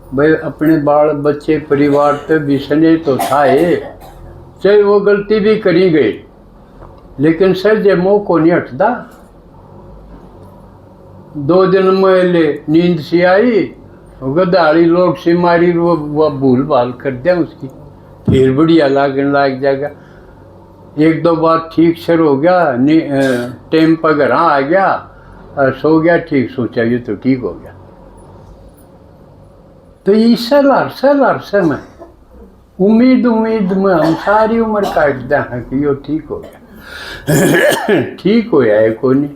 भाई अपने बाल बच्चे परिवार पे भी स्नेह तो था ये, चाहे वो गलती भी करी गई, लेकिन सर जे मोह को नहीं हटता। 2 दिन पहले नींद सी आई, गदाड़ी लोग से मारी, वो भूल भाल कर दिया उसकी, फिर बढ़िया लागने लग जाएगा। 1-2 बार ठीक सर हो गया, टाइम पर घर आ गया और सो गया, ठीक सोचा ये तो ठीक हो गया। तो ये अरसल में उम्मीद में हम सारी उम्र काटते हैं कि यो ठीक हो गया। ठीक हो है को नहीं,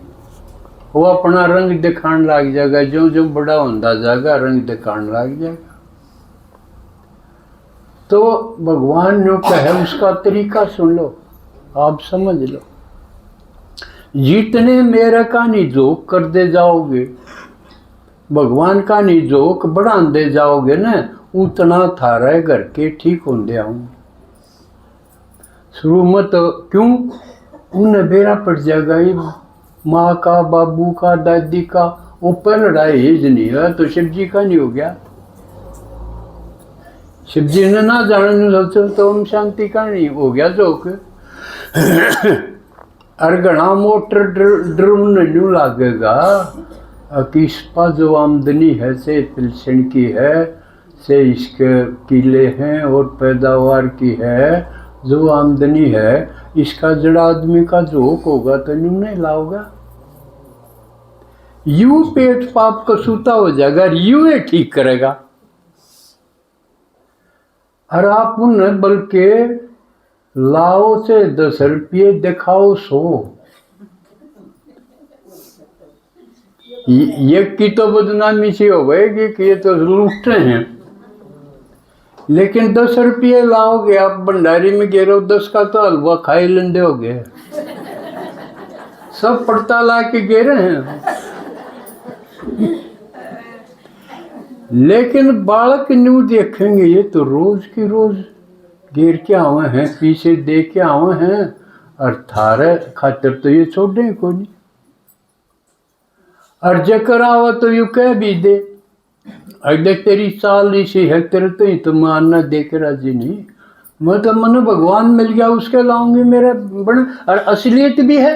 वो अपना रंग दिखाने लग जाएगा, जो जो बड़ा होता जाएगा रंग दिखाने लग जाएगा। तो भगवान जो कहे उसका तरीका सुन लो, आप समझ लो। जितने मेरे का निजोक कर दे जाओगे, भगवान का निजोक बढ़ाते जाओगे ना, उतना थारा घर के ठीक होंगे आऊँ। शुरू में तो क्यों उन्हें बेरा पड़ जाएगा, ये माँ का, बाबू का, दादी का, ऊपर लड़ाई हिज नहीं है तो शिव जी का नहीं हो गया। शिव जी ने ना जानने सोचो तो हम शांति का नहीं हो गया जोक। और घना मोटर ड्रम नहीं लागेगा कि इस पर जो आमदनी है से पेंशन की है, से इसके किले हैं और पैदावार की है, जो आमदनी है इसका जड़ा आदमी का जोक होगा तो नहीं लाओगा। यू पेट पाप का सूता हो जाएगा, यू ये ठीक करेगा। और आप उन्हें बल्कि लाओ से 10 रुपये दिखाओ 100। ये की तो बदनामी सी हो गएगी कि ये तो लूटते हैं, लेकिन 10 रुपये लाओगे आप भंडारी में गिरो, 10 का तो हलवा खाई लेंदे हो गए। सब पड़ता ला के गिरे हैं। लेकिन बालक न्यू देखेंगे ये तो रोज की रोज गिर के आवे हैं, पीछे दे के आवे हैं, और थारे खातिर तो ये छोड़े को नहीं। और जकर आवा तो यू कह भी दे, अगर तेरी चाल इसी है तेरे तो मानना दे के राजी नहीं। मैं तो मन भगवान मिल गया उसके लाऊंगी मेरे बड़े। और असलियत भी है,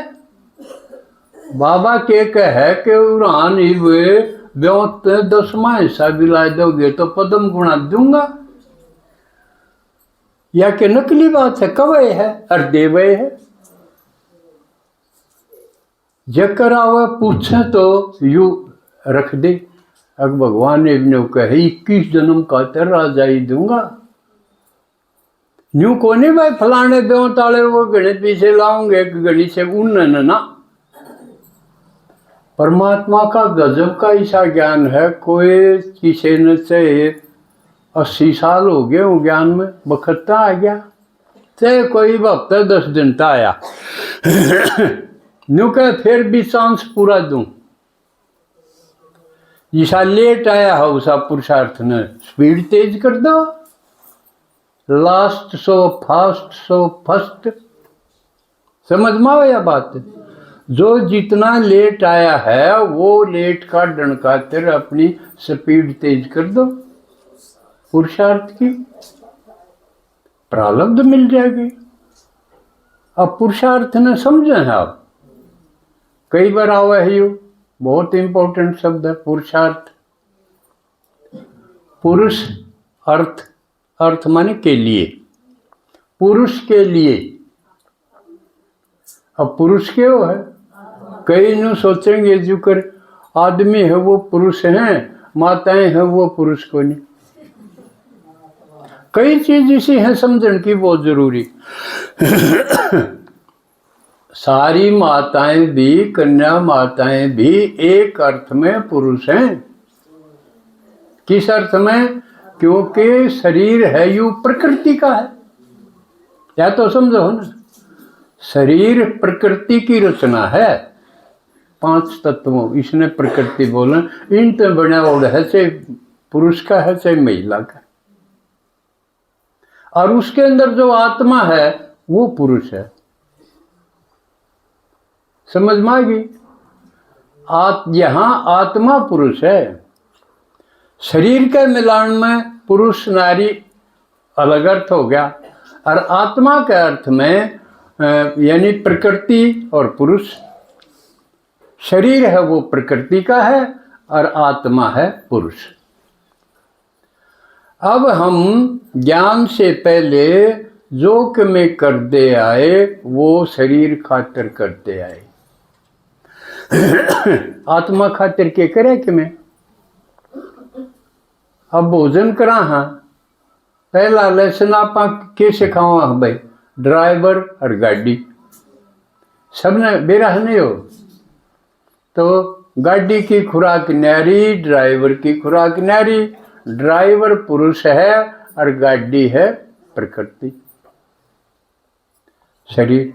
बाबा के है कि उड़ान ही वे 10वां हिस्सा भी ला दोगे तो पदम गुणा दूंगा, या कि नकली बात है, कवे है और देवे है। जकर आवे पूछे तो यू रख दे, अब भगवान ने कहे 21 जन्म का तेरा राजा ही दूंगा। न्यू को नहीं भाई फलाने दो ताले वो गणित पीछे लाऊंगे, गणित से उन ना। परमात्मा का गजब का ऐसा ज्ञान है, कोई किसी ने से 80 साल हो गए वो ज्ञान में, बखत्ता आ गया, चाहे कोई वक्त 10 दिन का आया। न्यू कह फिर भी चांस पूरा दूं, जिसा लेट आया है उसा पुरुषार्थ ने स्पीड तेज कर दो, last so fast so first. समझ में आया बात? जो जितना लेट आया है वो लेट का डनकातिर अपनी स्पीड तेज कर दो, पुरुषार्थ की प्रारब्ध मिल जाएगी। अब पुरुषार्थ ने समझे हैं आप, कई बार आवा है यू बहुत इंपॉर्टेंट शब्द है पुरुषार्थ। पुरुष अर्थ, अर्थ माने के लिए, पुरुष के लिए। अब पुरुष क्यों है? कई नु सोचेंगे जो कर आदमी है वो पुरुष हैं, माताएं हैं वो पुरुष को नहीं। कई चीज इसी है समझने की बहुत जरूरी। सारी माताएं भी, कन्या माताएं भी एक अर्थ में पुरुष हैं। किस अर्थ में? क्योंकि शरीर है यू प्रकृति का है, या तो समझो ना, शरीर प्रकृति की रचना है, 5 तत्वों इसने प्रकृति बोला, इन तो बना और है, चाहे पुरुष का है चाहे महिला का, और उसके अंदर जो आत्मा है वो पुरुष है। समझ में आ गई? यहां आत्मा पुरुष है, शरीर के मिलान में पुरुष नारी अलग अर्थ हो गया, और आत्मा के अर्थ में यानी प्रकृति और पुरुष। शरीर है वो प्रकृति का है और आत्मा है पुरुष। अब हम ज्ञान से पहले जो कि में करते आए वो शरीर खातिर करते आए। आत्मा खातिर के करे कि मैं अब भोजन करा हाँ, पहला लेसन आप के सिखावा भाई, ड्राइवर और गाड़ी सबने बेराह नहीं हो। तो गाड़ी की खुराक न्यारी, ड्राइवर की खुराक न्यारी। ड्राइवर पुरुष है और गाड़ी है प्रकृति, शरीर।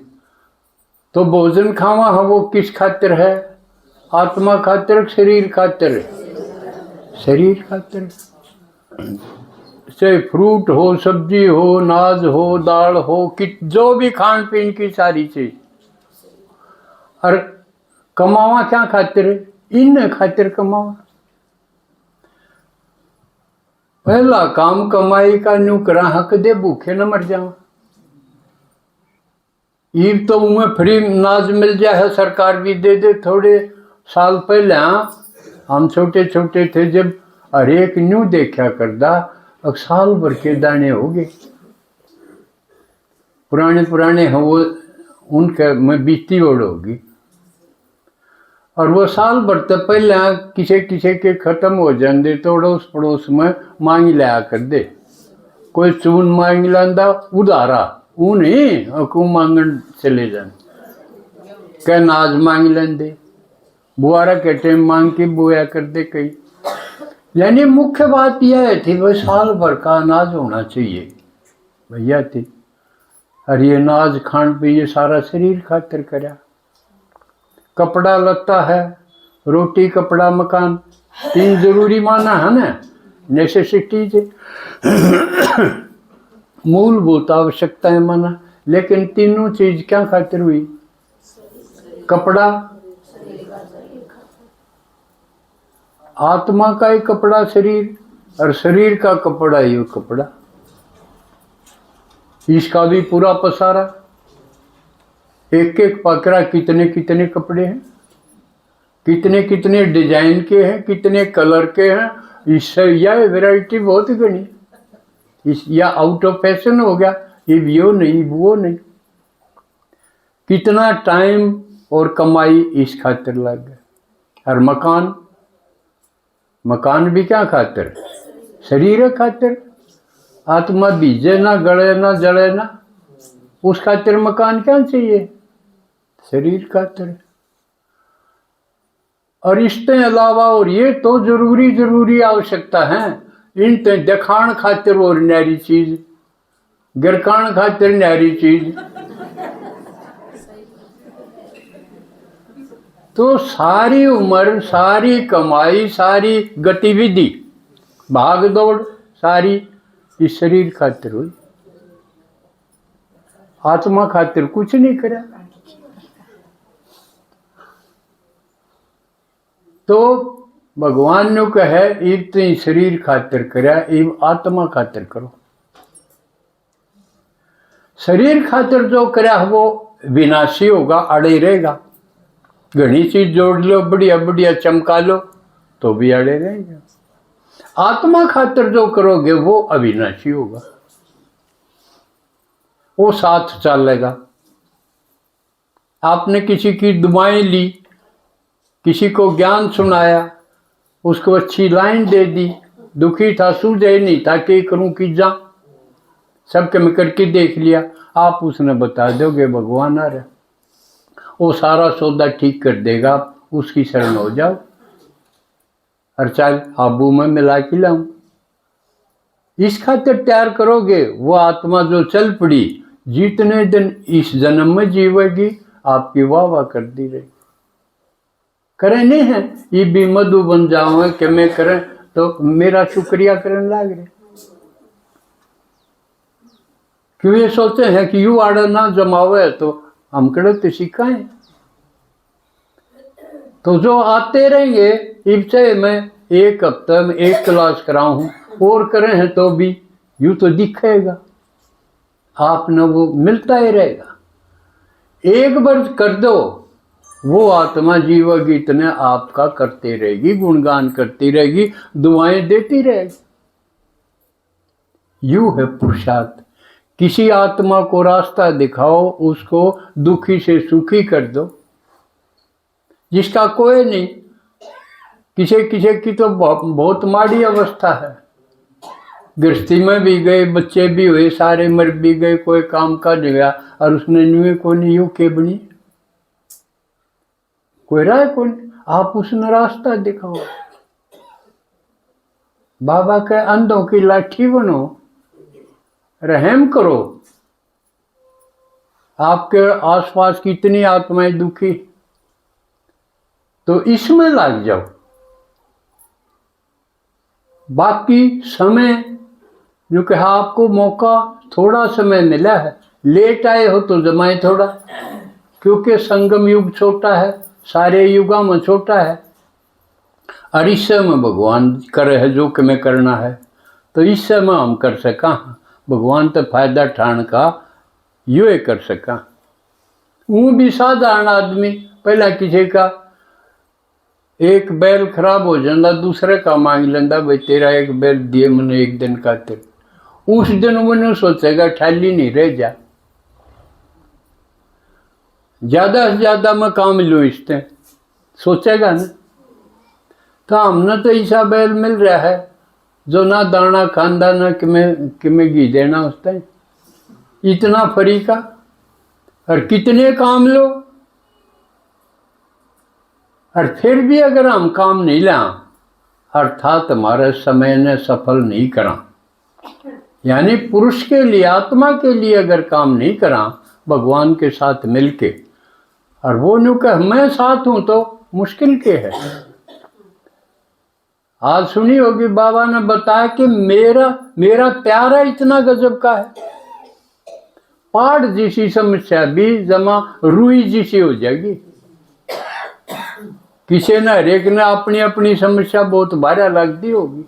तो भोजन खावा है वो किस खातिर है? आत्मा खातिर, शरीर खातिर? शरीर खातिर। चाहे फ्रूट हो, सब्जी हो, नाज हो, दाल हो, कि जो भी खान पीन की सारी चीज। और कमावा क्या खातिर? इन खातिर कमावा। पहला काम कमाई का न्यू करा हक दे, भूखे न मर जावा। ईब तो उन्हें फ्री नाज मिल जाए, सरकार भी दे दे। थोड़े साल पहले हम छोटे छोटे थे जब, हर एक न्यू देखा करदा, अब साल भर के दाने हो गए। पुराने पुराने हैं वो, उनके में बीती ओढ़ होगी। और वो साल भर तक पहले किसी किसी के खत्म हो जाते तो अड़ोस पड़ोस में मांग लिया कर दे। कोई चून मांग लांदा उधारा, वो नहीं अकू मांगन चले जान क्या नाज मांग लेंदे, बुआरा के टाइम मांग के बोया कर दे कई। यानी मुख्य बात यह थी भाई साल भर का अनाज होना चाहिए भैया थी। और ये नाज खान पे ये सारा शरीर खातिर करा। कपड़ा लगता है, रोटी कपड़ा मकान, तीन जरूरी माना है ना, नेसेसिटीज, मूलभूत आवश्यकताएं माना। लेकिन तीनों चीज क्या खातिर हुई? कपड़ा, आत्मा का ही कपड़ा शरीर, और शरीर का कपड़ा ही कपड़ा। इसका भी पूरा पसारा, एक एक पकड़ा कितने कितने कपड़े हैं, कितने कितने डिजाइन के हैं, कितने कलर के हैं। इससे यह वैरायटी बहुत घनी, इस या आउट ऑफ फैशन हो गया, ये यो नहीं वो नहीं। कितना टाइम और कमाई इस खातिर लग गए। और मकान, मकान भी क्या खातिर? शरीर खातिर। आत्मा बीजे ना, गले ना, जले ना, उस खातिर मकान क्या चाहिए? शरीर खातिर। और इसके अलावा और ये तो जरूरी जरूरी आवश्यकता है, इन ते दिखाण खातिर और न्यारी चीज, गिरकाण खातिर न्यारी चीज। तो सारी उम्र, सारी कमाई, सारी गतिविधि, भाग दौड़ सारी इस शरीर खातिर हुई। आत्मा खातिर कुछ नहीं करा। तो भगवान ने कहे इब तुम शरीर खातिर करा, इब आत्मा खातिर करो। शरीर खातिर जो करा वो विनाशी होगा, अड़े रहेगा। घनी चीज जोड़ लो, बढ़िया बढ़िया चमका लो, तो भी अड़े रहेगा। आत्मा खातिर जो करोगे वो अविनाशी होगा, वो साथ चलेगा। आपने किसी की दुआएं ली, किसी को ज्ञान सुनाया, उसको अच्छी लाइन दे दी, दुखी था, सूझे नहीं था कि करूं कि जा, सबके में करके देख लिया, आप उसने बता दोगे भगवान आ रहा, वो सारा सौदा ठीक कर देगा, उसकी शरण हो जाओ। और चल आबू में मिला के लाऊं, इस खातिर तैयार करोगे। वो आत्मा जो चल पड़ी, जितने दिन इस जन्म में जीवेगी आपकी वाह वाह कर दी रही। करे नहीं है ये भी मधु बन जाओ कि मैं करें तो मेरा शुक्रिया करने लग रहे। क्यों ये सोचते हैं कि यू आड़ा ना जमावे तो हम कड़े तो सिखाएं। तो जो आते रहेंगे इबसे में एक हफ्ते में एक क्लास कराऊं और करें हैं तो भी यूं तो दिखेगा, आप न वो मिलता ही रहेगा। एक बार कर दो, वो आत्मा जीव गीत ने आपका करती रहेगी, गुणगान करती रहेगी, दुआएं देती रहेगी। यू है पुरुषार्थ। किसी आत्मा को रास्ता दिखाओ, उसको दुखी से सुखी कर दो। जिसका कोई नहीं, किसी किसी की तो बहुत माड़ी अवस्था है, गृहस्थी में भी गए, बच्चे भी हुए, सारे मर भी गए, कोई काम का गया और उसने न्यू को न्यू के बनी, कोई राय कौन। आप उसने रास्ता दिखाओ। बाबा के अंधों की लाठी बनो, रहम करो। आपके आसपास कितनी आत्माएं दुखी, तो इसमें लग जाओ। बाकी समय जो कहा आपको मौका थोड़ा समय मिला है, लेट आए हो तो जमाए थोड़ा, क्योंकि संगम युग छोटा है, सारे युगों में छोटा है। और इस समय भगवान करे है जो कि मैं करना है, तो इस समय हम कर सका, भगवान तो फायदा ठान का ये कर सका। वो भी साधारण आदमी, पहला किसी का एक बैल खराब हो जाता, दूसरे का मांग लेंदा, भाई तेरा एक बैल दिए मैंने एक दिन का, तेरे उस दिन मैंने सोचेगा ठाली नहीं रह जा, ज्यादा से ज्यादा मैं काम लूँ इससे, सोचेगा ना। तो हमने तो ऐसा बैल मिल रहा है जो ना दाना खांदा ना किमें घी देना उससे, इतना फ्री का, और कितने काम लो। और फिर भी अगर हम काम नहीं ला, अर्थात हमारे समय ने सफल नहीं करा, यानी पुरुष के लिए, आत्मा के लिए अगर काम नहीं करा भगवान के साथ मिलके, और वो न्यू कह मैं साथ हूं, तो मुश्किल के है। आज सुनी होगी बाबा ने बताया कि मेरा प्यारा इतना गजब का है, पहाड़ जैसी समस्या भी जमा रुई जैसी हो जाएगी। किसी ने हरेक ने अपनी अपनी समस्या बहुत भारी लगती होगी,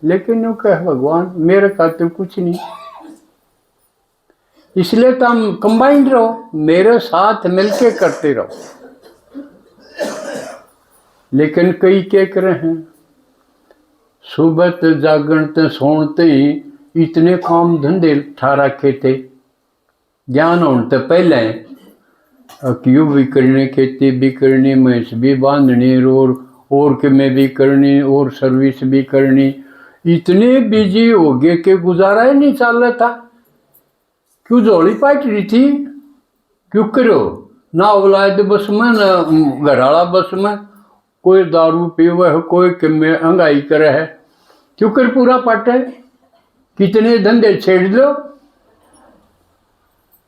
लेकिन वो कह भगवान मेरे खातिर कुछ नहीं, इसलिए तो हम कंबाइंड रहो, मेरे साथ मिलके करते रहो। लेकिन कई क्या कर रहे हैं, सुबह तो जागते सोते ही इतने काम धंधे ठा रखे थे, ज्ञान होने तो पहले क्यों भी करने, खेती भी करनी, भैंस भी बांधनी, और के में भी करनी, और सर्विस भी करनी, इतने बिजी हो गए कि गुजारा ही नहीं चल रहा था। क्यों झोली पाट रही थी, क्यों करो ना औलाद बस में ना घराला बस में, कोई दारू पीवे है, कोई किमें अंगाई करे है, क्यों कर पूरा पाटे, कितने धंधे छेड़ लो,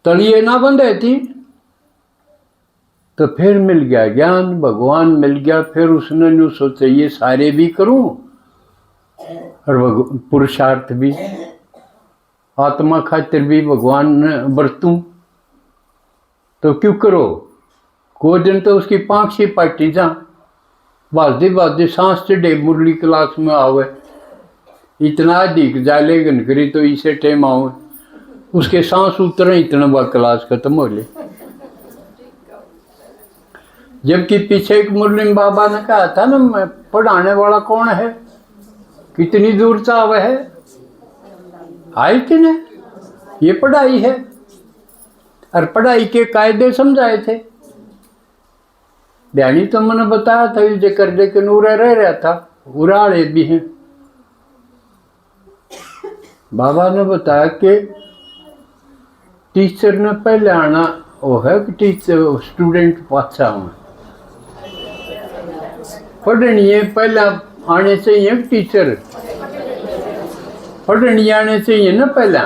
तलिए ना बंधे थी। तो फिर मिल गया ज्ञान, भगवान मिल गया, फिर उसने न्यू सोचा ये सारे भी करूं, और पुरुषार्थ भी आत्मा खातिर भी भगवान ने बरतूं, तो क्यों करो। कोई दिन तो उसकी पाँख सी पाटी जा, बाजदी बाजदी सांस चढ़े मुरली क्लास में आवे, इतना दिख जाले घनकरी तो इसे टाइम आवे, उसके सांस उतरे इतना बार क्लास खत्म हो ले। जबकि पीछे एक मुरली बाबा ने कहा था ना, मैं पढ़ाने वाला कौन है, कितनी दूर से आवे है, आई कि नहीं, ये पढ़ाई है, और पढ़ाई के कायदे समझाए थे। ध्यानी तो मैंने बताया था, ये कर दे के नूरे रह रहा था, उराड़े भी हैं। बाबा ने बताया कि टीचर ने पहले आना वो है कि टीचर स्टूडेंट पाछा हूँ, पढ़नी है पहला आने चाहिए, टीचर पढ़नी आने चाहिए ना पहला।